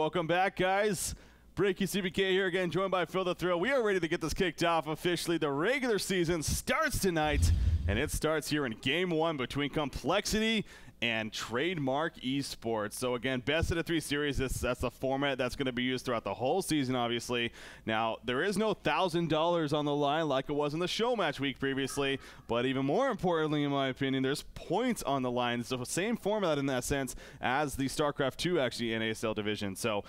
welcome back, guys. Breaky CBK here again, joined by Phil the Thrill. We are ready to get this kicked off officially. The regular season starts tonight, and it starts here in Game 1 between Complexity and Trademark eSports. So again, best of the 3 series. That's the format that's going to be used throughout the whole season, obviously. Now, there is no $1,000 on the line like it was in the show match week previously, but even more importantly, in my opinion, there's points on the line. It's the same format in that sense as the Starcraft 2 actually NASL division. So,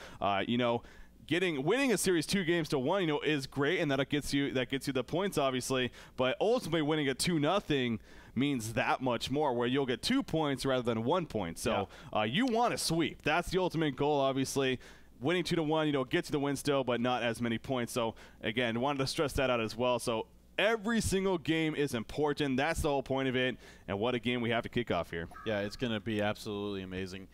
you know, winning a series 2 games to 1, you know, is great, and that gets you the points, obviously. But ultimately, winning a 2-0 means that much more, where you'll get 2 points rather than 1 point. So you want to sweep. That's the ultimate goal, obviously. Winning 2-1, you know, gets you the win still, but not as many points. So again, wanted to stress that out as well. So every single game is important. That's the whole point of it. And what a game we have to kick off here. Yeah, it's going to be absolutely amazing.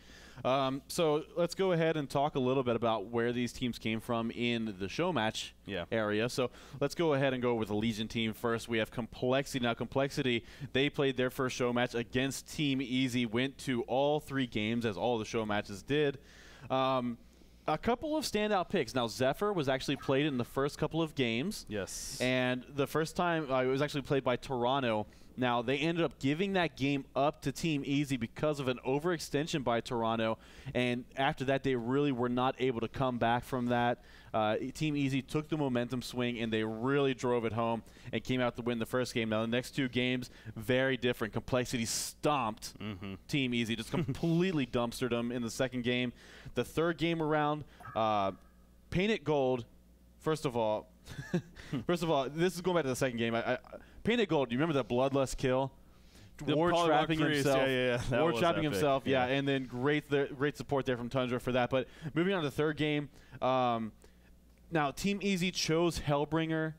So let's go ahead and talk a little bit about where these teams came from in the show match area. So let's go ahead and go with the Legion team first. We have Complexity. Now, Complexity, they played their first show match against Team Easy, went to all 3 games, as all the show matches did. A couple of standout picks. Now, Zephyr was actually played in the first couple of games. Yes. And the first time it was actually played by Toronto. Now, they ended up giving that game up to Team Easy because of an overextension by Toronto. And after that, they really were not able to come back from that. Team Easy took the momentum swing, and they really drove it home and came out to win the first game. Now, the next 2 games, very different. Complexity stomped Team Easy, just completely dumpstered them in the second game. The third game around, Painted Gold, first of all, this is going back to the second game. Painted Gold, do you remember that Bloodlust kill? War trapping himself. War trapping himself, and then great support there from Tundra for that. But moving on to the third game, now Team Easy chose Hellbringer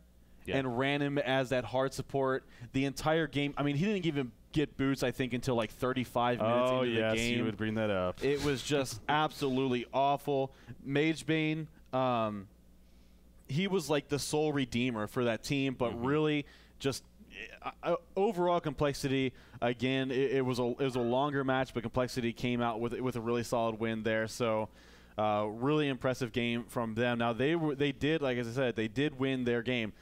and ran him as that hard support the entire game. I mean, he didn't even get boots, I think, until like 35 minutes into the game. Oh, yes, you would bring that up. It was just absolutely awful. Magebane, he was like the sole redeemer for that team, but really just overall Complexity, again, it was a longer match, but Complexity came out with a really solid win there. So really impressive game from them. Now they did, like as I said, they did win their game.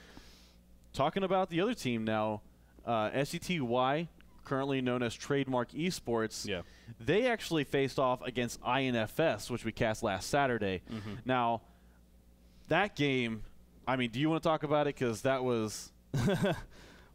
Talking about the other team now, SCTY, currently known as Trademark eSports, they actually faced off against INFS, which we cast last Saturday. Now, that game, I mean, do you want to talk about it? Because that was...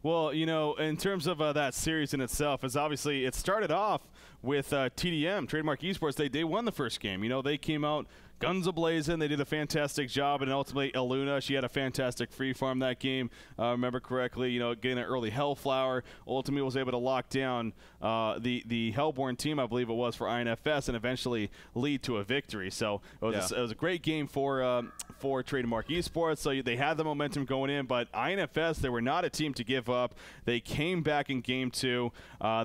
Well, you know, in terms of that series in itself, is obviously it started off with TDM, Trademark eSports. They won the first game. You know, they came out guns a-blazing. They did a fantastic job, and ultimately, Eluna, she had a fantastic free farm that game. Remember correctly, you know, getting an early Hellflower. Ultimately, was able to lock down the Hellborn team, I believe it was, for INFS, and eventually lead to a victory. So it was a great game for Trademark eSports. So they had the momentum going in, but INFS, they were not a team to give up. They came back in Game 2.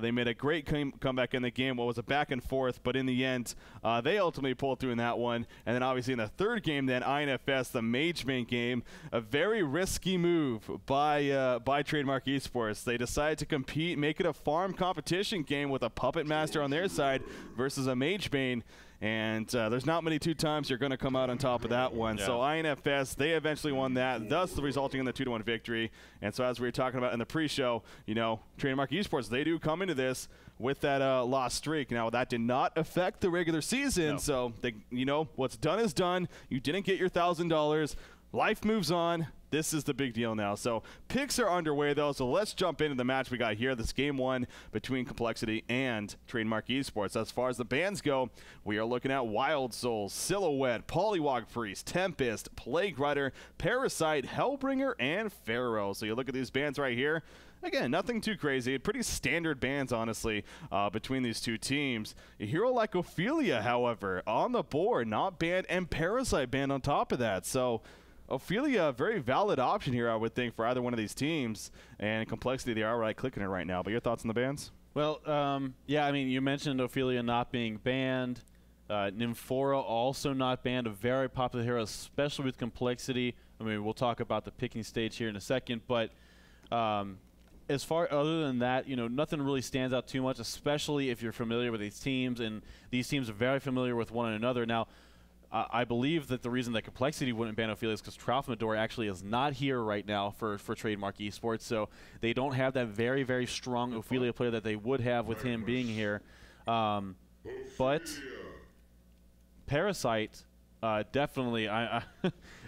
They made a great comeback in the game. What was a back and forth, but in the end, they ultimately pulled through in that one. And then obviously in the third game, then INFS, the Magebane game, a very risky move by Trademark eSports. They decided to compete, make it a farm competition game with a Puppet Master on their side versus a Magebane. And there's not many 2 times you're going to come out on top of that one. So INFS, they eventually won that, thus resulting in the 2-1 victory. And so as we were talking about in the pre-show, you know, Trademark eSports, they do come into this with that lost streak. Now, that did not affect the regular season. So, you know, what's done is done. You didn't get your $1,000. Life moves on. This is the big deal now. So picks are underway, though, so let's jump into the match we got here. This Game 1 between Complexity and Trademark eSports. As far as the bans go, we are looking at Wild Souls, Silhouette, Polywog Priest, Tempest, Plague Rider, Parasite, Hellbringer, and Pharaoh. So you look at these bans right here. Again, nothing too crazy. Pretty standard bans, honestly, between these 2 teams. A hero like Ophelia, however, on the board, not banned, and Parasite banned on top of that. So Ophelia, a very valid option here, I would think, for either one of these teams. And Complexity, they are right-clicking it right now. But your thoughts on the bans? Well, yeah, I mean, you mentioned Ophelia not being banned. Nymphora also not banned, a very popular hero, especially with Complexity. I mean, we'll talk about the picking stage here in a second. But as far other than that, you know, nothing really stands out too much, especially if you're familiar with these teams. And these teams are very familiar with one another. Now, I believe that the reason that Complexity wouldn't ban Ophelia is because Tralfamador actually is not here right now for Trademark Esports, so they don't have that very, very strong Ophelia player that they would have with him being here. But Parasite, definitely,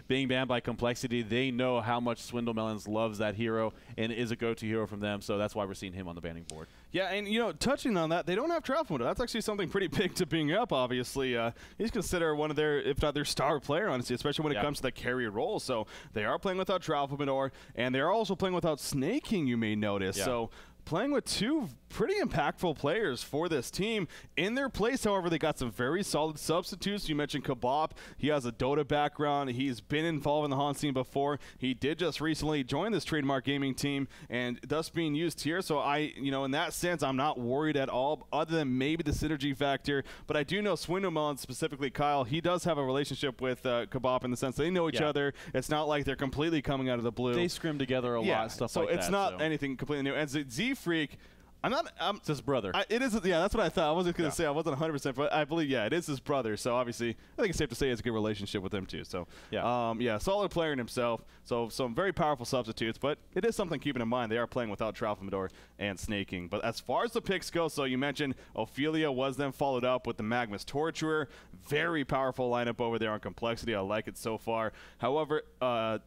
being banned by Complexity, they know how much Swindle Melons loves that hero and is a go-to hero from them, so that's why we're seeing him on the banning board. Yeah, and, you know, touching on that, they don't have Tralfamador. That's actually something pretty big to bring up, obviously. He's considered one of their, if not their star player, honestly, especially when it comes to the carry role. So they are playing without Tralfamador, and they're also playing without Snaking, you may notice. Yeah. So playing with two pretty impactful players for this team. In their place, however, they got some very solid substitutes. You mentioned Kabop. He has a Dota background. He's been involved in the HoN scene before. He did just recently join this Trademark Gaming team and thus being used here. So in that sense, I'm not worried at all, other than maybe the synergy factor. But I do know Swindlemelon, specifically Kyle, he does have a relationship with Kabop in the sense they know each other. It's not like they're completely coming out of the blue. They scrim together a lot, stuff like that. So it's not anything completely new. And Z-Freak, it's his brother. It is, yeah, that's what I thought. I wasn't going to say, I wasn't 100%, but I believe, yeah, it is his brother. So obviously, I think it's safe to say he has a good relationship with him too. So, solid player in himself. So some very powerful substitutes, but it is something keeping in mind. They are playing without Tralfamador and Snaking. But as far as the picks go, so you mentioned Ophelia was then followed up with the Magnus Torturer. Very powerful lineup over there on Complexity. I like it so far. However, I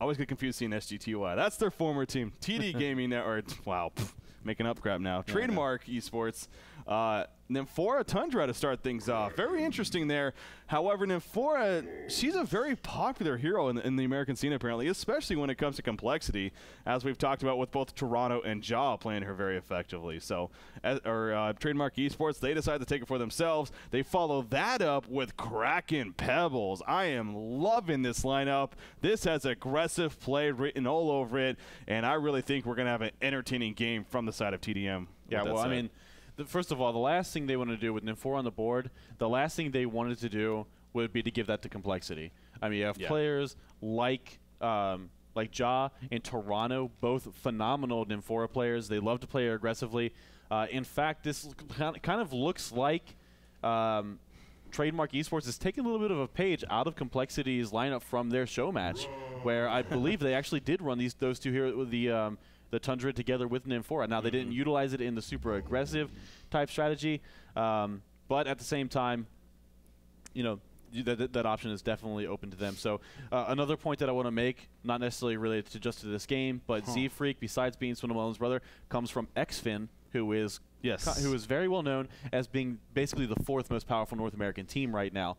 always get confused seeing SGTY. That's their former team. TD Gaming Network. Wow. Making up crap now. Trademark Esports. Nymphora Tundra to start things off. Very interesting there. However, Nymphora, she's a very popular hero in the American scene, apparently, especially when it comes to Complexity, as we've talked about with both Toronto and Jaw playing her very effectively. So, Trademark Esports, they decide to take it for themselves. They follow that up with Kraken Pebbles. I am loving this lineup. This has aggressive play written all over it, and I really think we're going to have an entertaining game from the side of TDM. Yeah, well, I mean, first of all, the last thing they want to do with Nymphora on the board, the last thing they wanted to do would be to give that to Complexity. I mean, you have players like Ja and Toronto, both phenomenal Nymphora players. They love to play aggressively. In fact, this kind of looks like Trademark Esports is taking a little bit of a page out of Complexity's lineup from their show match, where I believe they actually did run those two here with the Tundra together with Nymphora. Now, they didn't utilize it in the super aggressive type strategy, but at the same time, you know, that option is definitely open to them. So another point that I want to make, not necessarily related to just to this game, but Z-Freak, besides being Swindlemelon's brother, comes from XFin, who is very well known as being basically the fourth most powerful North American team right now.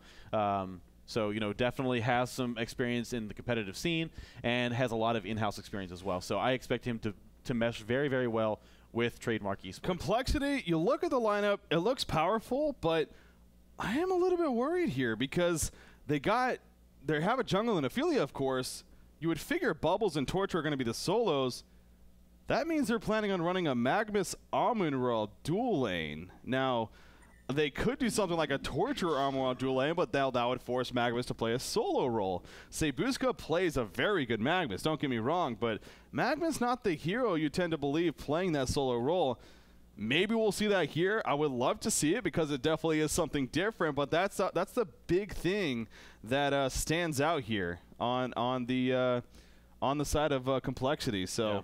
So, you know, definitely has some experience in the competitive scene and has a lot of in-house experience as well. So I expect him to mesh very, very well with Trademark Esports. Complexity, you look at the lineup, it looks powerful, but I am a little bit worried here because they have a jungle and Ophelia, of course. You would figure Bubbles and Torture are going to be the solos. That means they're planning on running a Magnus Amun-Ra dual lane. Now, they could do something like a Torture Amun-Ra dual lane, but that would force Magnus to play a solo role. Sebuska plays a very good Magnus, don't get me wrong, but Magnus not the hero you tend to believe playing that solo role. Maybe we'll see that here. I would love to see it because it definitely is something different, but that's the big thing that stands out here on the side of Complexity. So. Yeah.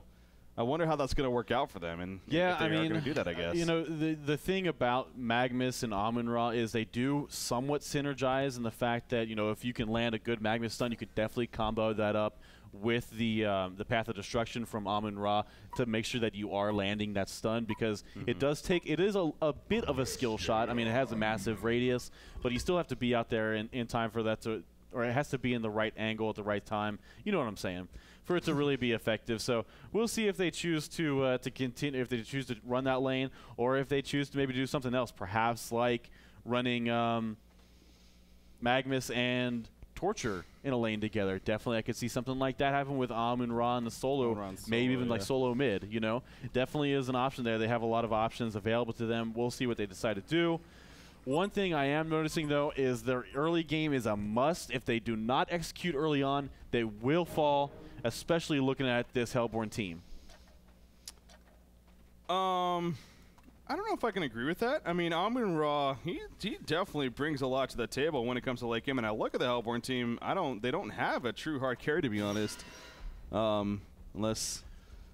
I wonder how that's going to work out for them, and if they are going to do that, I guess. You know, the thing about Magnus and Amun-Ra is they do somewhat synergize in the fact that, you know, if you can land a good Magnus stun, you could definitely combo that up with the Path of Destruction from Amun-Ra to make sure that you are landing that stun, because it is a bit of a skill shot. I mean, it has a massive radius, but you still have to be out there in time for that to, or it has to be in the right angle at the right time. You know what I'm saying? For it to really be effective. So we'll see if they choose to continue, if they choose to run that lane, or if they choose to maybe do something else, perhaps like running Magnus and Torture in a lane together. Definitely I could see something like that happen with Amun-Ra and the solo, maybe even like solo mid, you know. Definitely is an option there. They have a lot of options available to them. We'll see what they decide to do. One thing I am noticing, though, is their early game is a must. If they do not execute early on, they will fall, especially looking at this Hellborn team. I don't know if I can agree with that. I mean, Amon-Ra, he definitely brings a lot to the table when it comes to late game. And I look at the Hellborn team, they don't have a true hard carry, to be honest. Unless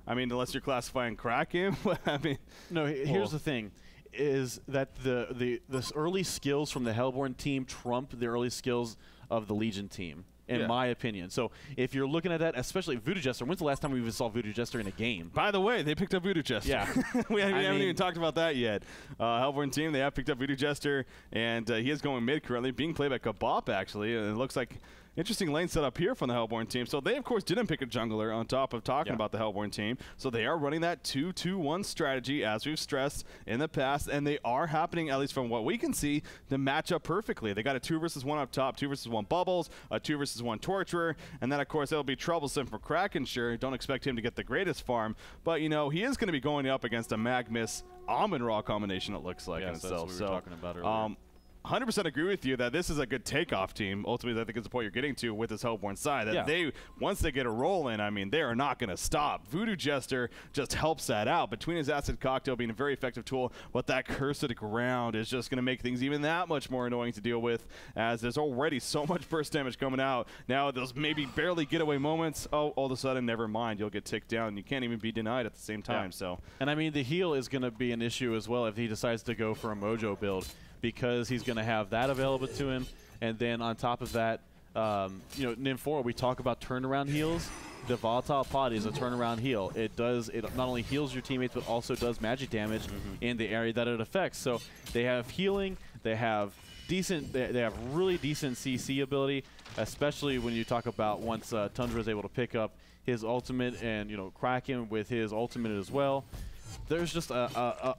you're classifying Kraken. I mean, no. Here's the thing, is that the early skills from the Hellborn team trump the early skills of the Legion team, in my opinion. So if you're looking at that, especially Voodoo Jester, when's the last time we even saw Voodoo Jester in a game? By the way, they picked up Voodoo Jester. Yeah. we haven't even talked about that yet. Hellborn team, they have picked up Voodoo Jester, and he is going mid currently, being played by Kabop, actually. And it looks like interesting lane setup here from the Hellborn team. So they, of course, didn't pick a jungler on top of talking about the Hellborn team. So they are running that 2-2-1 strategy, as we've stressed in the past, and they are happening, at least from what we can see, to match up perfectly. They got a 2 versus 1 up top, 2 versus 1 Bubbles, a 2 versus 1 Torturer, and then, of course, it'll be troublesome for Kraken, sure. Don't expect him to get the greatest farm, but, you know, he is going to be going up against a Magmus Amon-Ra combination, it looks like, in itself. That's what we were talking about earlier. 100% agree with you that this is a good takeoff team. Ultimately, I think is the point you're getting to with this Hellborn side. That they, once they get a roll in, I mean, they are not going to stop. Voodoo Jester just helps that out. Between his Acid Cocktail being a very effective tool, but that Cursed Ground is just going to make things even that much more annoying to deal with, as there's already so much burst damage coming out. Now, those maybe barely getaway moments, all of a sudden, never mind. You'll get ticked down, and you can't even be denied at the same time. So, and I mean, the heal is going to be an issue as well if he decides to go for a Mojo build, because he's going to have that available to him. And then on top of that, you know, Nymphora, we talk about turnaround heals. The Volatile Pod is a turnaround heal. It not only heals your teammates, but also does magic damage in the area that it affects. So they have healing, they have really decent CC ability, especially when you talk about once Tundra is able to pick up his ultimate, and, you know, Kraken with his ultimate as well. There's just I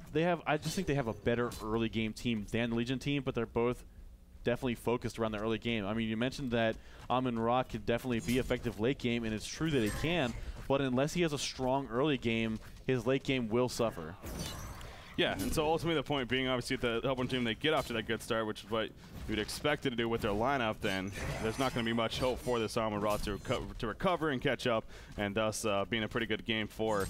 just think they have a better early game team than the Legion team, but they're both definitely focused around the early game. I mean, you mentioned that Amon-Ra could definitely be effective late game, and it's true that he can, but unless he has a strong early game, his late game will suffer. Yeah, and so ultimately the point being, obviously, the Hellborn team, they get off to that good start, which is what you'd expect it to do with their lineup. Then there's not going to be much hope for this Amon-Ra to recover and catch up, and thus being a pretty good game for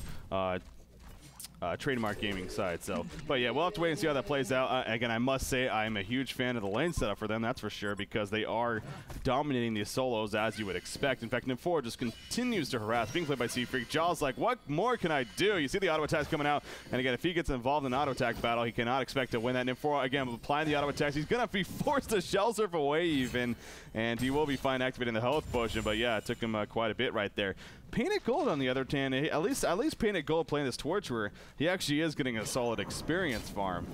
Trademark Gaming side. So, but yeah, we'll have to wait and see how that plays out. Again, I must say I'm a huge fan of the lane setup for them, that's for sure, because they are dominating these solos as you would expect. In fact, Nymphora just continues to harass, being played by Seafreak. Jaw's like, what more can I do? You see the auto attacks coming out, and again, if he gets involved in an auto attack battle, he cannot expect to win that. Nymphora, again, applying the auto attacks, he's going to be forced to shell surf away even, and he will be fine activating the health potion, but yeah, it took him quite a bit right there. Painted Gold, on the other hand, at least Painted Gold playing this Torturer, he actually is getting a solid experience farm.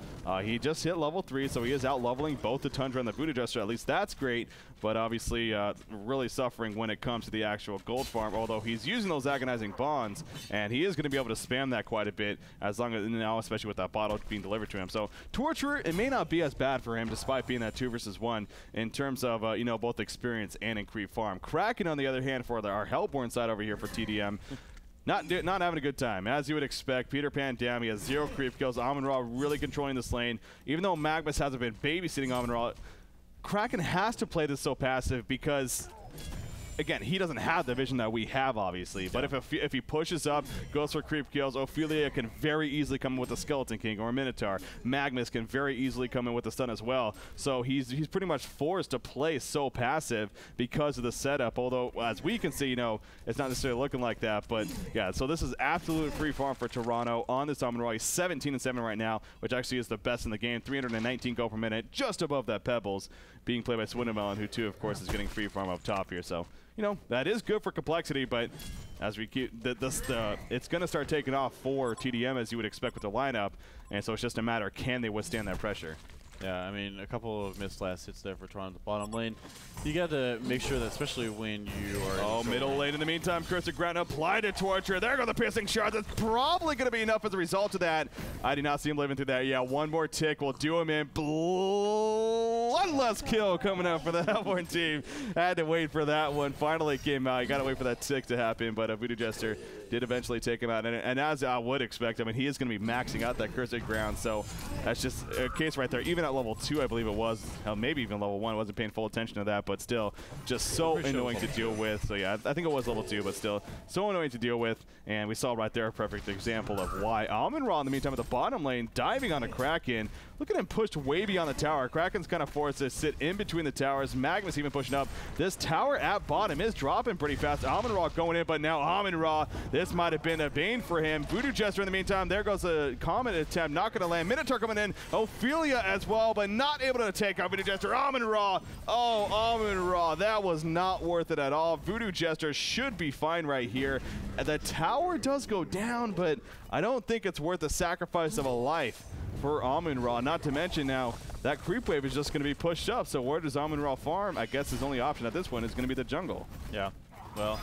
He just hit level 3, so he is out leveling both the Tundra and the Voodoo Jester. At least that's great, but obviously really suffering when it comes to the actual gold farm, although he's using those agonizing bonds, and he is going to be able to spam that quite a bit, as long as now, especially with that bottle being delivered to him. So Torturer, it may not be as bad for him, despite being that 2 versus 1 in terms of you know, both experience and increased farm. Kraken, on the other hand, for our Hellborn side over here for TDM, not having a good time, as you would expect. Peter Pan down, he has 0 creep kills. Amon-Ra really controlling this lane. Even though Magmus hasn't been babysitting Amon-Ra, Kraken has to play this so passive because, again, he doesn't have the vision that we have, obviously. But if he pushes up, goes for creep kills, Ophelia can very easily come in with a Skeleton King or a Minotaur. Magmus can very easily come in with a stun as well. So he's pretty much forced to play so passive because of the setup. Although, as we can see, you know, it's not necessarily looking like that. But yeah, so this is absolute free farm for Toronto on this Amon-Ra. He's 17-7 right now, which actually is the best in the game. 319 gold per minute, just above that Pebbles, being played by Swindamelon, who too, of course, is getting free farm up top here. So, you know, that is good for complexity, but as we keep it's going to start taking off for TDM, as you would expect with the lineup, and so it's just a matter, can they withstand that pressure? Yeah, I mean, a couple of missed last hits there for Toronto at the bottom lane. You got to make sure that, especially when you are... Oh, middle lane in the meantime, Cursed Ground applied to Torture. There go the piercing shards. It's probably going to be enough as a result of that. I do not see him living through that. Yeah, one more tick will do him in. one less kill coming out for the Hellborn team. Had to wait for that one. Finally came out. You got to wait for that tick to happen, but Voodoo Jester did eventually take him out. And as I would expect, I mean, he is going to be maxing out that cursed ground, so that's just a case right there. Even at level 2, I believe it was, hell, maybe even level 1, wasn't paying full attention to that, but still, just so annoying to deal with. So yeah, I think it was level 2, but still, so annoying to deal with. And we saw right there a perfect example of why. Amun-Ra, in the meantime, at the bottom lane, diving on a Kraken. Look at him pushed way beyond the tower. Kraken's kind of forced to sit in between the towers. Magnus even pushing up. This tower at bottom is dropping pretty fast. Amun-Ra going in, but now Amun-Ra, this might have been a bane for him. Voodoo Jester in the meantime, there goes a comet attempt, not going to land. Minotaur coming in, Ophelia as well, but not able to take out Voodoo Jester. Amun-Ra, oh, Amun-Ra, that was not worth it at all. Voodoo Jester should be fine right here. The tower does go down, but I don't think it's worth the sacrifice of a life for Amun-Ra. Not to mention now, that creep wave is just going to be pushed up, so where does Amun-Ra farm? I guess his only option at this point is going to be the jungle. Yeah, well,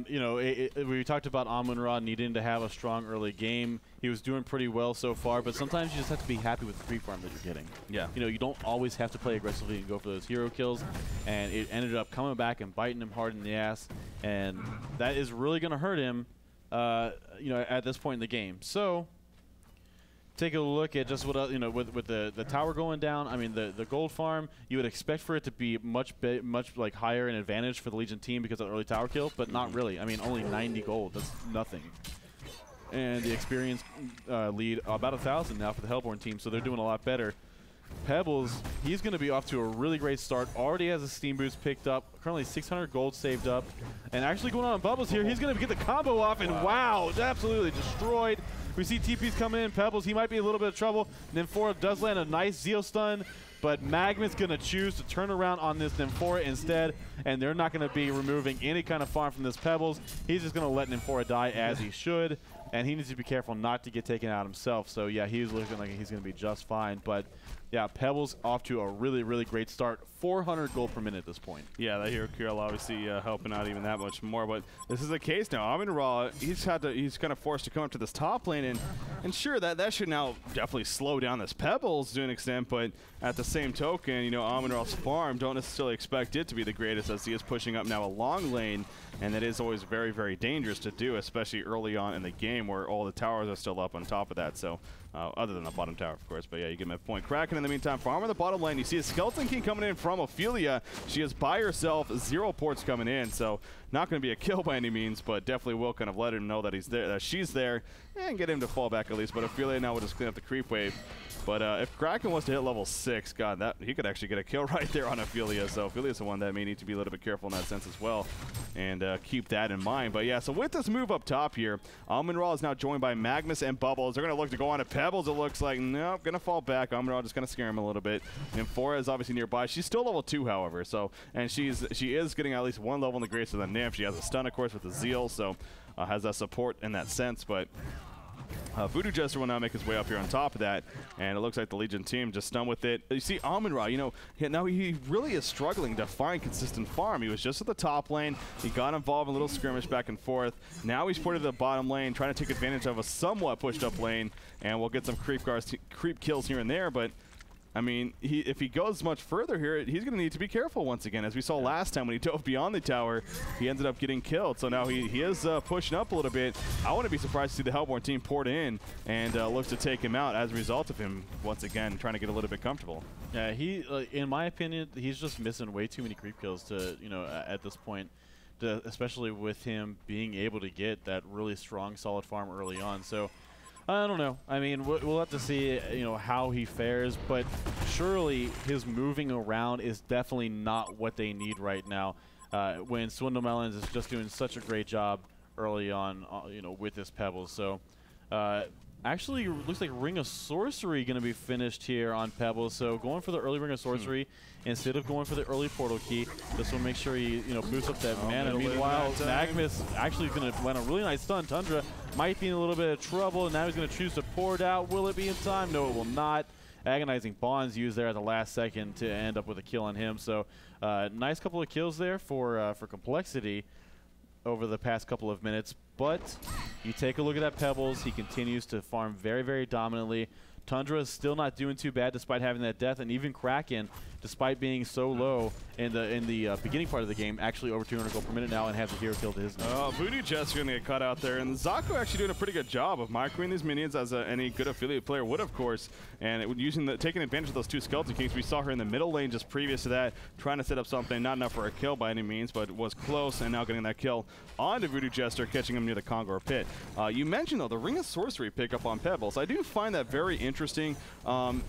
you know, we talked about Amun-Ra needing to have a strong early game. He was doing pretty well so far, but sometimes you just have to be happy with the creep farm that you're getting. Yeah. You know, you don't always have to play aggressively and go for those hero kills, and it ended up coming back and biting him hard in the ass, and that is really going to hurt him, you know, at this point in the game. So take a look at just what, you know, with the tower going down. I mean, the gold farm, you would expect for it to be much like higher in advantage for the Legion team because of the early tower kill, but not really. I mean, only 90 gold. That's nothing. And the experience lead about 1,000 now for the Hellborn team, so they're doing a lot better. Pebbles, he's going to be off to a really great start. Already has a steam boost picked up. Currently 600 gold saved up. And actually going on Bubbles here, he's going to get the combo off, and wow, absolutely destroyed. We see TP's coming in. Pebbles, he might be in a little bit of trouble. Nymphora does land a nice Zeal stun, but Magma's going to choose to turn around on this Nymphora instead, and they're not going to be removing any kind of farm from this Pebbles. He's just going to let Nymphora die as he should, and he needs to be careful not to get taken out himself. So yeah, he's looking like he's going to be just fine, but yeah, Pebbles off to a really, really great start. 400 gold per minute at this point. Yeah, that hero kill obviously helping out even that much more, but this is the case now. Amun-Ra, he's kind of forced to come up to this top lane, and sure, that should now definitely slow down this Pebbles to an extent, but at the same token, you know, Amun-Ra's farm, don't necessarily expect it to be the greatest as he is pushing up now a long lane, and that is always very, very dangerous to do, especially early on in the game where all the towers are still up on top of that. So other than the bottom tower, of course, but yeah, you get my point. Kraken in the meantime, farm on the bottom lane. You see a Skeleton King coming in from Ophelia. She is by herself, 0 ports coming in, so not going to be a kill by any means, but definitely will kind of let him know that he's there, that she's there, and get him to fall back at least. But Ophelia now will just clean up the creep wave. But if Kraken was to hit level 6, God, that he could actually get a kill right there on Ophelia. So Ophelia's the one that may need to be a little bit careful in that sense as well, and keep that in mind. But yeah, so with this move up top here, Amun-Ra is now joined by Magnus and Bubbles. They're going to look to go on to Pebbles. It looks like, nope, going to fall back. Amun-Ra just going to scare him a little bit. Nymphora is obviously nearby. She's still level 2, however. So, and she is getting at least 1 level in the Grace of the Nymph. She has a stun, of course, with the Zeal, so has that support in that sense. But Voodoo Jester will now make his way up here on top of that, and it looks like the Legion team just stunned with it. You see Amun-Ra, you know, now he really is struggling to find consistent farm. He was just at the top lane. He got involved in a little skirmish back and forth. Now he's put to the bottom lane, trying to take advantage of a somewhat pushed up lane, and we'll get some creep kills here and there, but I mean, if he goes much further here, he's going to need to be careful once again. As we saw last time when he dove beyond the tower, he ended up getting killed. So now he is pushing up a little bit. I wouldn't be surprised to see the Hellborn team poured in and look to take him out as a result of him, once again, trying to get a little bit comfortable. Yeah, in my opinion, he's just missing way too many creep kills to, you know, at this point, especially with him being able to get that really strong, solid farm early on. So I don't know. I mean, we'll have to see, you know, how he fares, but surely his moving around is definitely not what they need right now. When Swindle Melons is just doing such a great job early on, you know, with this Pebbles. So, actually, looks like Ring of Sorcery going to be finished here on Pebbles. So going for the early Ring of Sorcery instead of going for the early Portal Key. This will make sure he, you know, boosts up that mana. Meanwhile, Magnus actually going to land a really nice stun. Tundra might be in a little bit of trouble, and now he's going to choose to pour it out. Will it be in time? No, it will not. Agonizing Bonds used there at the last second to end up with a kill on him. So nice couple of kills there for Complexity over the past couple of minutes. But you take a look at that Pebbles. He continues to farm very, very dominantly. Tundra is still not doing too bad despite having that death, and even Kraken, despite being so low in the beginning part of the game, actually over 200 gold per minute now and has a hero kill to his name. Voodoo Jets going to get cut out there, and Zaku actually doing a pretty good job of microing these minions as any good affiliate player would, of course, and taking advantage of those 2 Skeleton Kings. We saw her in the middle lane just previous to that, trying to set up something, not enough for a kill by any means, but was close, and now getting that kill onto Voodoo Jester, catching him near the Conqueror Pit. You mentioned, though, the Ring of Sorcery pickup on Pebbles. I do find that very interesting.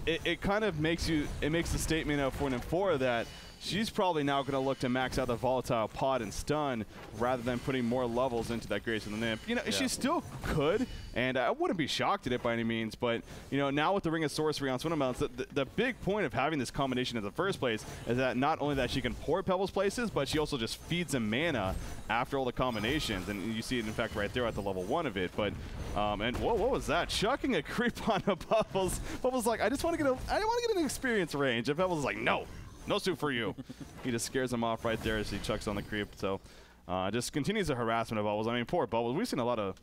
It kind of makes the statement for Nymphora that she's probably now going to look to max out the volatile pod and stun rather than putting more levels into that Grace of the Nymph. You know, she still could, and I wouldn't be shocked at it by any means, but, you know, now with the Ring of Sorcery on Swindlemounts, the big point of having this combination in the first place is that not only that she can pour Pebbles places, but she also just feeds them mana after all the combinations, and you see it, in fact, right there at the level 1 of it. But, and whoa, what was that? Chucking a creep on a Bubbles. Bubbles like, I want to get an experience range. And Pebbles is like, no suit for you. He just scares him off right there as he chucks on the creep. So just continues the harassment of Bubbles. I mean, poor Bubbles. We've seen a lot of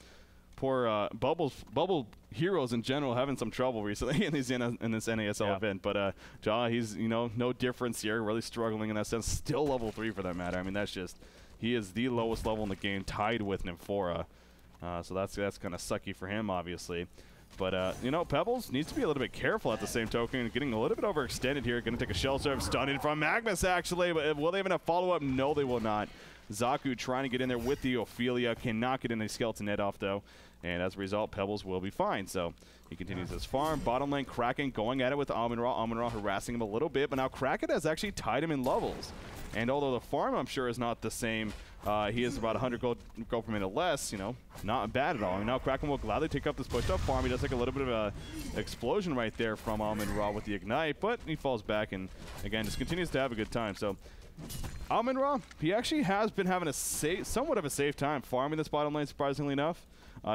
poor Bubble heroes in general having some trouble recently in this NASL event. But Jaw, he's, you know, no difference here. Really struggling in that sense. Still level 3 for that matter. I mean, that's just, he is the lowest level in the game, tied with Nymphora. So that's kind of sucky for him, obviously. But, you know, Pebbles needs to be a little bit careful at the same token. Getting a little bit overextended here. Going to take a shell serve. Stunning from Magnus, actually. But will they have enough follow-up? No, they will not. Zaku trying to get in there with the Ophelia. Cannot get in a Skeleton Head off, though. And as a result, Pebbles will be fine. So he continues his farm. Bottom lane, Kraken going at it with Amun-Ra. Amun-Ra harassing him a little bit. But now Kraken has actually tied him in levels. And although the farm, I'm sure, is not the same, he is about 100 gold per minute less, you know, not bad at all. I mean, now Kraken will gladly take up this pushed up farm. He does take a little bit of a explosion right there from Amun-Ra with the Ignite, but he falls back and, again, just continues to have a good time. So Amun-Ra, he actually has been having a somewhat of a safe time farming this bottom lane, surprisingly enough.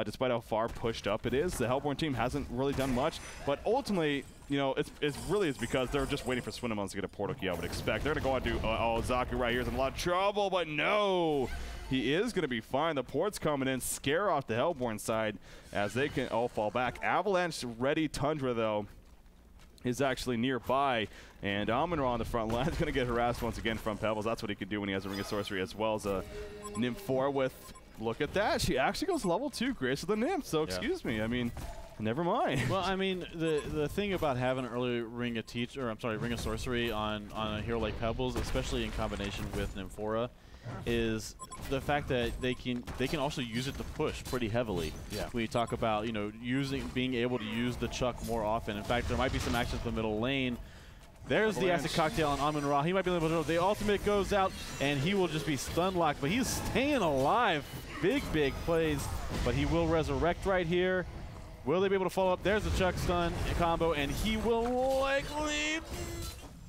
Despite how far pushed up it is. The Hellborn team hasn't really done much, but ultimately, you know, it's because they're just waiting for Swindlemounts to get a portal key, I would expect. They're going to go on to, Zaku right here is in a lot of trouble, but no! He is going to be fine. The port's coming in, scare off the Hellborn side as they can all fall back. Avalanche ready Tundra, though, is actually nearby, and Amun-Ra on the front line is going to get harassed once again from Pebbles. That's what he can do when he has a Ring of Sorcery, as well as a Nymphora with... Look at that. She actually goes level 2, Grace of the Nymph. So, excuse me. I mean, never mind. Well, I mean, the thing about having an early Ring of Sorcery on a hero like Pebbles, especially in combination with Nymphora, is the fact that they can also use it to push pretty heavily. Yeah. When you talk about, you know, being able to use the Chuck more often. In fact, there might be some actions in the middle lane. There's the acid cocktail on Amun-Ra. He might be able to. The ultimate goes out, and he will just be stun locked, but he's staying alive. Big plays, but he will resurrect right here. Will they be able to follow up? There's the Chuck stun combo, and he will likely.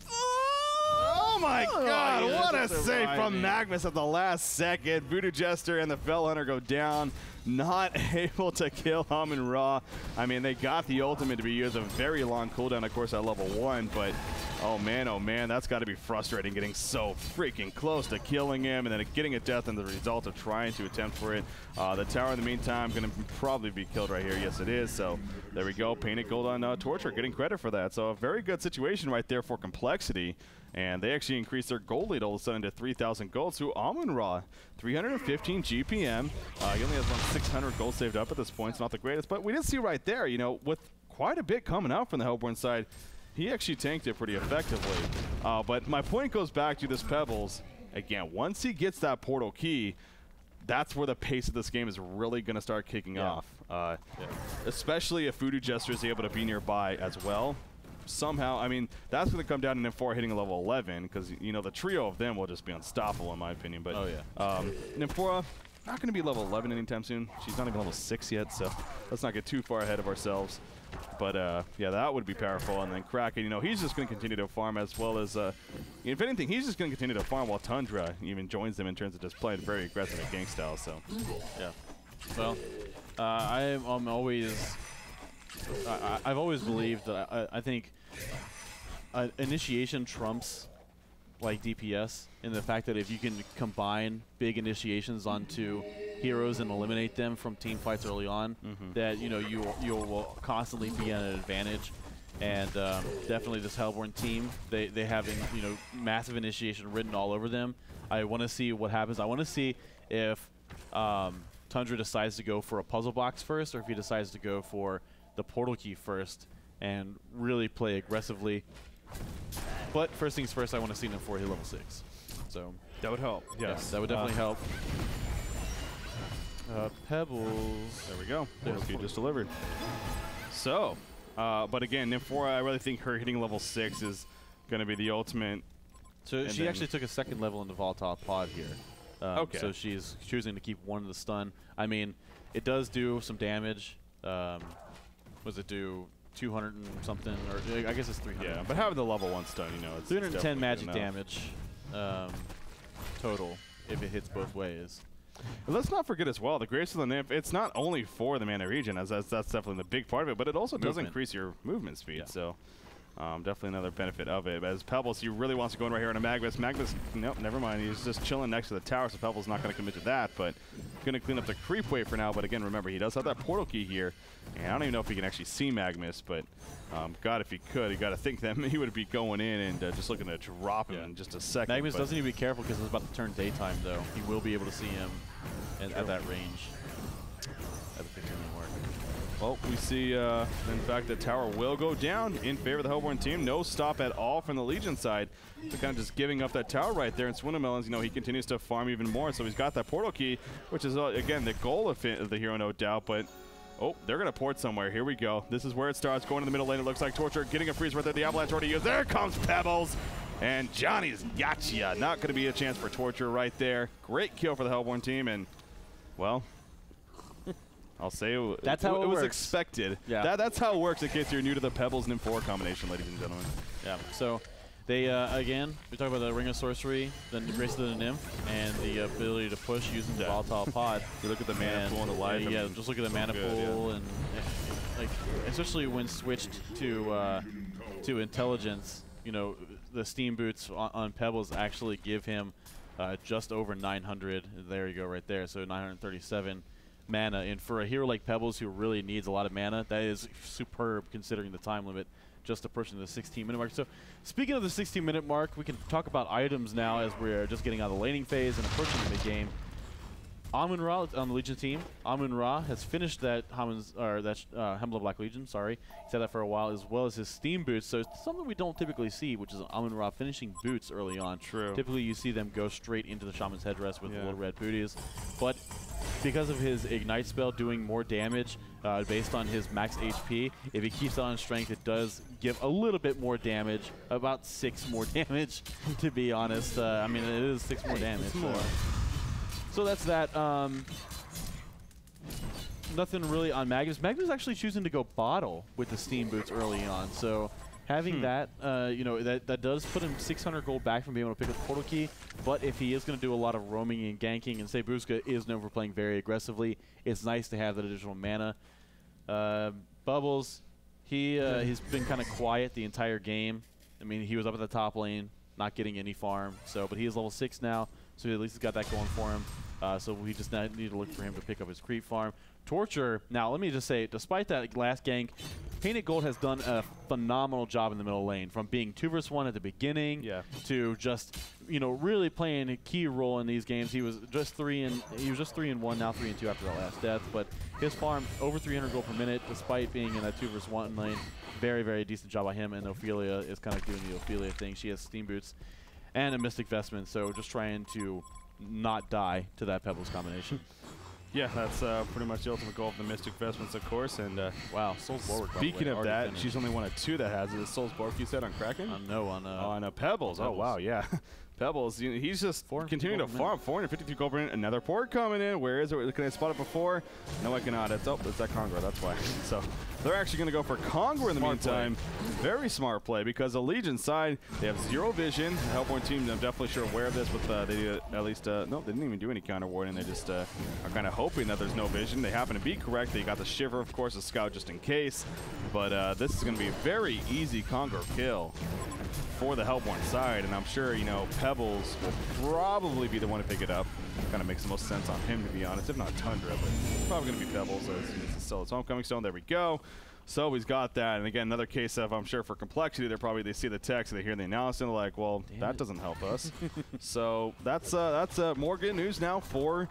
Oh my God! What a save from Magnus at the last second. Voodoo Jester and the Fell Hunter go down. Not able to kill Amun-Ra. I mean, they got the ultimate to be used. A very long cooldown, of course, at level 1. But, oh man, that's got to be frustrating, getting so freaking close to killing him and then getting a death and the result of trying to attempt for it. The tower, in the meantime, going to probably be killed right here. Yes, it is. So, there we go. Painted gold on Torture, getting credit for that. So, a very good situation right there for Complexity. And they actually increased their gold lead all of a sudden to 3,000 gold. So Amun-Ra, 315 GPM. He only has around 600 gold saved up at this point. It's not the greatest, but we did see right there, you know, with quite a bit coming out from the Hellborn side, he actually tanked it pretty effectively. But my point goes back to this Pebbles. Again, once he gets that portal key, that's where the pace of this game is really going to start kicking off. Especially if Voodoo Jester is able to be nearby as well. Somehow, I mean, that's going to come down to Nymphora hitting a level 11 because, you know, the trio of them will just be unstoppable in my opinion. But Nymphora, not going to be level 11 anytime soon. She's not even level 6 yet, so let's not get too far ahead of ourselves. But, yeah, that would be powerful. And then Kraken, you know, he's just going to continue to farm as well as, if anything, he's just going to continue to farm while Tundra even joins them in terms of just playing very aggressive at gank style. So, yeah. Well, I'm always... I've always believed that I think initiation trumps like DPS in the fact that if you can combine big initiations onto heroes and eliminate them from team fights early on, that you will constantly be at an advantage. And definitely this Hellborn team, they have massive initiation written all over them. I want to see what happens. I want to see if Tundra decides to go for a puzzle box first, or if he decides to go for the portal key first and really play aggressively. But first things first, I want to see him for level 6. So that would help. Yes, yeah, that would definitely help. Pebbles. There we go. Portal just delivered. So, but again, Nymphora, I really think her hitting level 6 is going to be the ultimate. So she actually took a 2nd level in the Volatile Pod here. Okay. So she's choosing to keep one of the stun. I mean, it does do some damage. Was it do 200 and something? Or I guess it's 300. Yeah, but having the level 1 stun, it's 310 magic damage total if it hits both ways. And let's not forget as well, the Grace of the Nymph, it's not only for the mana regen, as that's definitely the big part of it, but it also does increase your movement speed. Yeah. So definitely another benefit of it. But as Pebbles, he really wants to go in right here on a Magnus. Magnus, nope, never mind. He's just chilling next to the tower, so Pebbles not going to commit to that, but going to clean up the creep wave for now. But again, remember, he does have that portal key here, and I don't even know if he can actually see Magnus, but God, if he could, you got to think that he would be going in and just looking to drop him in just a second. Magnus doesn't need to be careful because it's about to turn daytime, though. He will be able to see him at that range at the 15-minute mark. Well, we see, in fact, the tower will go down in favor of the Hellborn team. No stop at all from the Legion side. So kind of just giving up that tower right there. And Swinnamelons, he continues to farm even more. So he's got that portal key, which is, again, the goal of the hero, no doubt. But, oh, they're going to port somewhere. Here we go. This is where it starts. Going to the middle lane. It looks like Torture getting a freeze right there. The Avalanche already used. There comes Pebbles. And Johnny's gotcha. Not going to be a chance for Torture right there. Great kill for the Hellborn team. And, well, I'll say that's how it was works. Expected. Yeah. That's how it works in case you're new to the Pebbles Nymph-4 combination, ladies and gentlemen. Yeah. So they, again, we talk about the Ring of Sorcery, the Grace of the Nymph, and the ability to push using the Volatile Pod. You look at the mana pool and the life. Yeah, just look at the mana pool, and like, especially when switched to Intelligence, the Steam Boots on Pebbles actually give him just over 900. There you go, right there. So 937 mana. And for a hero like Pebbles, who really needs a lot of mana, that is superb considering the time limit just approaching the 16-minute mark. So speaking of the 16-minute mark, we can talk about items now as we're just getting out of the laning phase and approaching the mid-game. Amun-Ra on the Legion team. Amun-Ra has finished that Hemlock Black Legion, sorry. He's had that for a while, as well as his Steam Boots. So it's something we don't typically see, which is Amun-Ra finishing boots early on. True. Typically you see them go straight into the Shaman's Headdress with the little red booties. But because of his Ignite spell doing more damage based on his max HP, if he keeps that on strength, it does give a little bit more damage, about 6 more damage, to be honest. I mean, it is 6 more damage. So that's that. Nothing really on Magnus. Magnus is actually choosing to go bottle with the Steam Boots early on. So having that, that does put him 600 gold back from being able to pick up the portal key. But if he is going to do a lot of roaming and ganking, and say Buzka is known for playing very aggressively, it's nice to have that additional mana. Bubbles, he's been kind of quiet the entire game. I mean, he was up at the top lane, not getting any farm. So, but he is level 6 now, so at least he's got that going for him. So we just need to look for him to pick up his creep farm. Torture, now let me just say, despite that last gank, Painted Gold has done a phenomenal job in the middle lane, from being 2 versus 1 at the beginning to just, really playing a key role in these games. He was just 3 and 1, now 3 and 2 after that last death, but his farm over 300 gold per minute, despite being in that 2 versus 1 lane. Very, very decent job by him, and Ophelia is kind of doing the Ophelia thing. She has Steam Boots and a Mystic Vestment, so just trying to not die to that Pebbles combination. Yeah, that's pretty much the ultimate goal of the Mystic Vestments, of course. And wow, Soul's Bulwark. Speaking of that, she's only one of 2 that has it. Is Soul's Bulwark, you said, on Kraken? No, on Pebbles. Oh, wow, yeah. Pebbles, he's just continuing to farm. 452 gold per minute. Another port coming in. Where is it? Can I spot it before? No, I cannot. It's that Conqueror. That's why. So they're actually going to go for Conqueror in the meantime. Very smart play, because the Legion side, they have 0 vision. The Hellborn team, I'm definitely sure aware of this. With they did at least no, they didn't even do any counter warding. They just are kind of hoping that there's no vision. They happen to be correct. They got the Shiver, of course, a scout just in case. But this is going to be a very easy Conqueror kill for the Hellborn side, and I'm sure, Pebbles will probably be the one to pick it up. Kind of makes the most sense on him, to be honest, if not Tundra, but it's probably going to be Pebbles as he needs to sell his homecoming stone. There we go. So he's got that, and again, another case of, I'm sure for complexity, they see the text, and they hear the announcement, and they're like, well, that doesn't help us. So that's more good news now for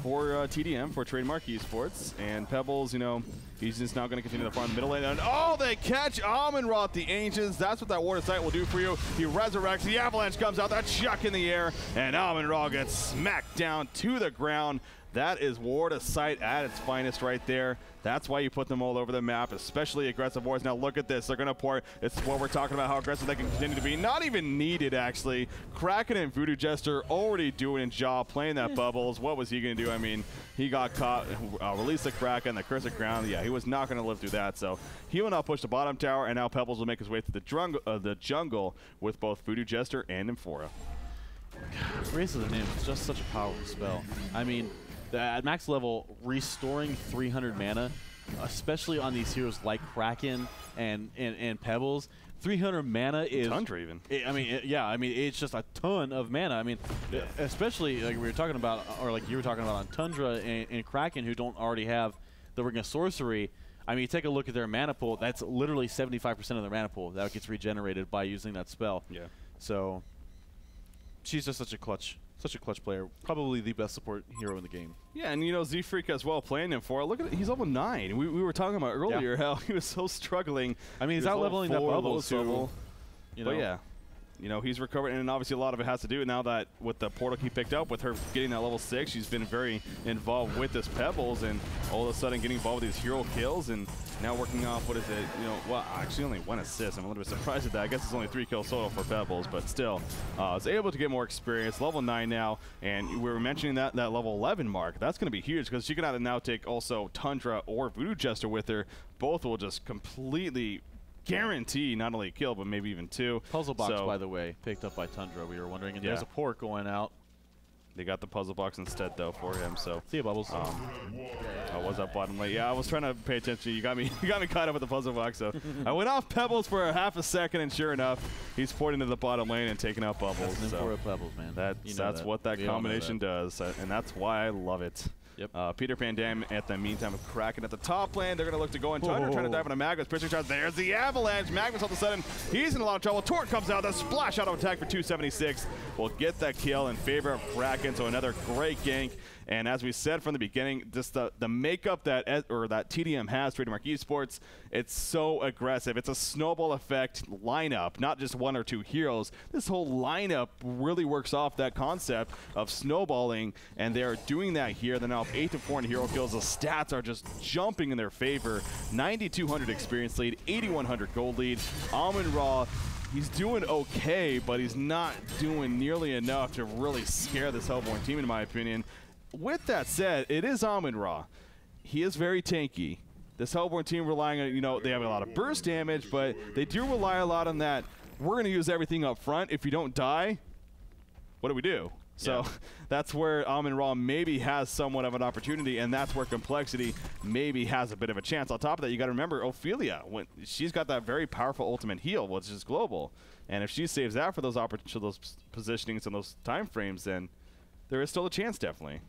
TDM, for Trademark eSports, and Pebbles, you know, he's just now going to continue to farm the middle lane, and oh, they catch Amon-Ra, the Ancients. That's what that Water Sight will do for you. He resurrects, the Avalanche comes out, that chuck in the air, and Amon-Ra gets smacked down to the ground. That is War to Sight at its finest right there. That's why you put them all over the map, especially aggressive wars. Now look at this. They're going to pour. It's what we're talking about, how aggressive they can continue to be. Not even needed, actually. Kraken and Voodoo Jester already doing a job playing that Bubbles. What was he going to do? I mean, he got caught, released the Kraken, the Cursed Ground. Yeah, he was not going to live through that. So he will now push the bottom tower, and now Pebbles will make his way to the jungle with both Voodoo Jester and Amphora. Race of the Nymph is just such a powerful spell. I mean, at max level, restoring 300 mana, especially on these heroes like Kraken and Pebbles, 300 mana is Tundra even. It's just a ton of mana. I mean, especially like we were talking about, or like you were talking about on Tundra and Kraken, who don't already have the Ring of Sorcery. I mean, you take a look at their mana pool. That's literally 75% of their mana pool that gets regenerated by using that spell. Yeah. So she's just such a clutch player. Probably the best support hero in the game. Yeah, and you know, Z-Freak as well playing him for. Look at it, he's level 9. We were talking about earlier how he was so struggling. I mean, he's out leveling that bubble, so you know. But yeah, you know, he's recovering, and obviously a lot of it has to do now that with the portal key picked up, with her getting that level 6, she's been very involved with this Pebbles, and all of a sudden getting involved with these hero kills, and now working off, what is it, you know, well, actually only 1 assist. I'm a little bit surprised at that. I guess it's only 3 kills total for Pebbles, but still, is able to get more experience. Level 9 now, and we were mentioning that level 11 mark. That's going to be huge, because she can either now take also Tundra or Voodoo Jester with her. Both will just completely guarantee not only a kill, but maybe even 2. Puzzle box, by the way, picked up by Tundra, we were wondering, and there's a port going out. They got the puzzle box instead, though, for him. So see you, Bubbles. I was up bottom lane. Yeah, I was trying to pay attention. You got me caught up with the puzzle box. So I went off Pebbles for a half a second, and sure enough, he's porting to the bottom lane and taking out Bubbles. That's so Pebbles, man. That's what that combination does, and that's why I love it. Yep. Peter Pan Dam at the meantime with Kraken at the top lane. They're going to look to go in Tundra, trying to dive into Magnus. Piercing shots. There's the Avalanche. Magnus all of a sudden, he's in a lot of trouble. Torque comes out. The splash auto attack for 276 will get that kill in favor of Kraken. So another great gank. And as we said from the beginning, just the makeup that TDM has, Trademark eSports, it's so aggressive. It's a snowball effect lineup, not just 1 or 2 heroes. This whole lineup really works off that concept of snowballing, and they're doing that here. They're now up 8-4 in hero kills. The stats are just jumping in their favor. 9,200 experience lead, 8,100 gold lead. Amon-Ra, he's doing okay, but he's not doing nearly enough to really scare this Hellborn team, in my opinion. With that said, it is Amon-Ra. He is very tanky. This Hellborn team relying on, you know, they have a lot of burst damage, but they do rely a lot on that. We're going to use everything up front. If you don't die, what do we do? So that's where Amon-Ra maybe has somewhat of an opportunity, and that's where Complexity maybe has a bit of a chance. On top of that, you got to remember Ophelia. When she's got that very powerful ultimate heal, which is global, and if she saves that for those positionings and those time frames, then there is still a chance, definitely.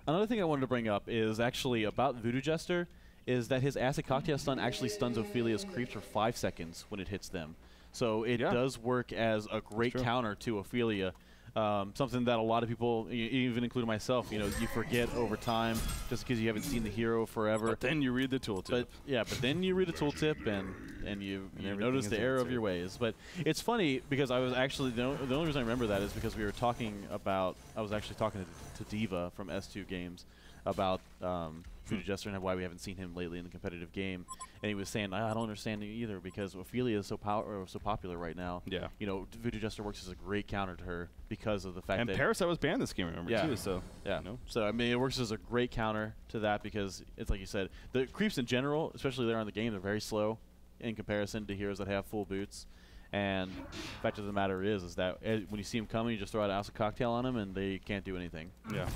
Another thing I wanted to bring up is actually about Voodoo Jester, is that his Acid Cocktail stun actually stuns Ophelia's creeps for 5 seconds when it hits them. So it does work as a great counter to Ophelia. Something that a lot of people, even including myself, you forget over time just because you haven't seen the hero forever. But then you read the tooltip. But then you read a tooltip and you notice the error of your ways. But it's funny because I was actually, the only reason I remember that is because we were talking about, I was actually talking to Diva from S2 Games about Voodoo Jester and why we haven't seen him lately in the competitive game. And he was saying, I don't understand it either because Ophelia is so popular right now. Yeah. You know, Voodoo Jester works as a great counter to her because of the fact that... And Parasite was banned this game, remember, too. So, yeah. So, I mean, it works as a great counter to that because it's like you said, the creeps in general, especially there on the game, they're very slow in comparison to heroes that have full boots. And the fact of the matter is that when you see them coming, you just throw out an Acid Cocktail on them and they can't do anything. Yeah.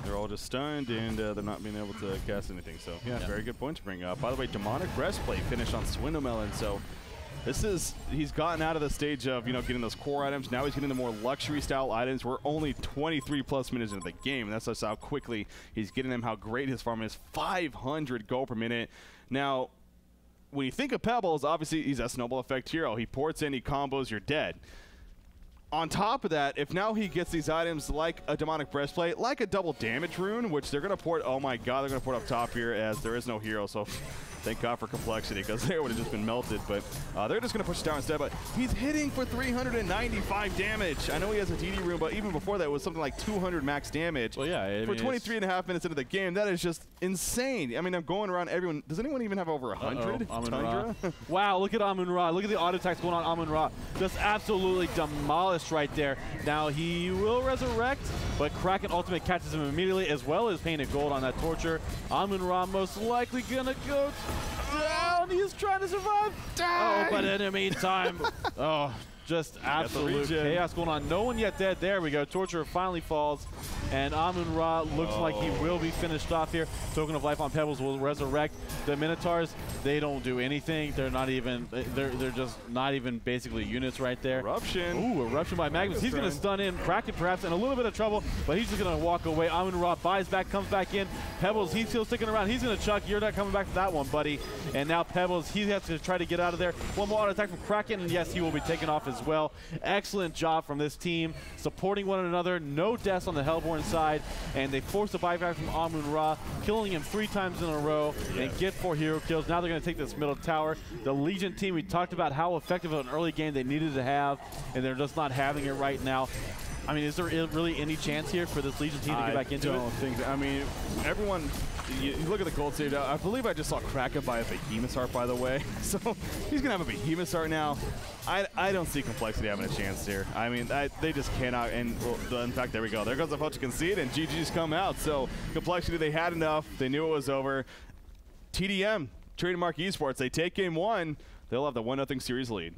They're all just stunned, and they're not being able to cast anything. So, yeah, very good point to bring up. By the way, Demonic Breastplate finished on Swindlemelon. So, he's gotten out of the stage of, you know, getting those core items. Now he's getting the more luxury style items. We're only 23 plus minutes into the game. And that's just how quickly he's getting them, how great his farm is. 500 gold per minute. Now, when you think of Pebbles, obviously he's a snowball effect hero. He ports in, he combos, you're dead. On top of that, if now he gets these items like a demonic breastplate, like a double damage rune, which they're going to port, oh my god, they're going to port up top here as there is no hero, so thank god for complexity, because they would have just been melted. But they're just going to push it down instead. But he's hitting for 395 damage. I know he has a DD rune, but even before that, it was something like 200 max damage. Well, yeah. For 23 and a half minutes into the game, that is just insane. I mean, I'm going around everyone. Does anyone even have over 100? Tundra? Wow, look at Amun-Ra. Look at the auto attacks going on Amun-Ra. Just absolutely demolished right there. Now he will resurrect, but Kraken ultimate catches him immediately, as well as painted gold on that torture. Amun-Ra most likely gonna go down. He's trying to survive. Oh, but in the meantime, just absolute chaos going on. No one yet dead. There we go. Torture finally falls, and Amun-Ra looks like he will be finished off here. Token of Life on Pebbles will resurrect. The Minotaurs, they don't do anything. They're not even, they're just not even basically units right there. Eruption. Ooh, Eruption by Magnus. He's going to stun in. Kraken perhaps in a little bit of trouble, but he's just going to walk away. Amun-Ra buys back, comes back in. Pebbles, he's still sticking around. He's going to chuck. You're not coming back to that one, buddy. And now Pebbles, he has to try to get out of there. One more auto attack from Kraken, and yes, he will be taken off as well. Excellent job from this team, supporting one another. No deaths on the Hellborn side, and they force a buyback from Amun-Ra, killing him 3 times in a row, and get 4 hero kills. Now they're going to take this middle tower. The Legion team, we talked about how effective of an early game they needed to have, and they're just not having it right now. I mean, is there really any chance here for this Legion team to get back into it? I don't think that. I mean, everyone, you look at the gold saved out. I believe I just saw Kraken buy a Behemoth Heart, by the way. So he's going to have a Behemoth Heart now. I don't see Complexity having a chance here. I mean, they just cannot. And in fact, there we go. There goes the Fudge Concede, and GG's come out. So Complexity, they had enough. They knew it was over. TDM, Trademark eSports, they take game 1. They'll have the 1-0 series lead.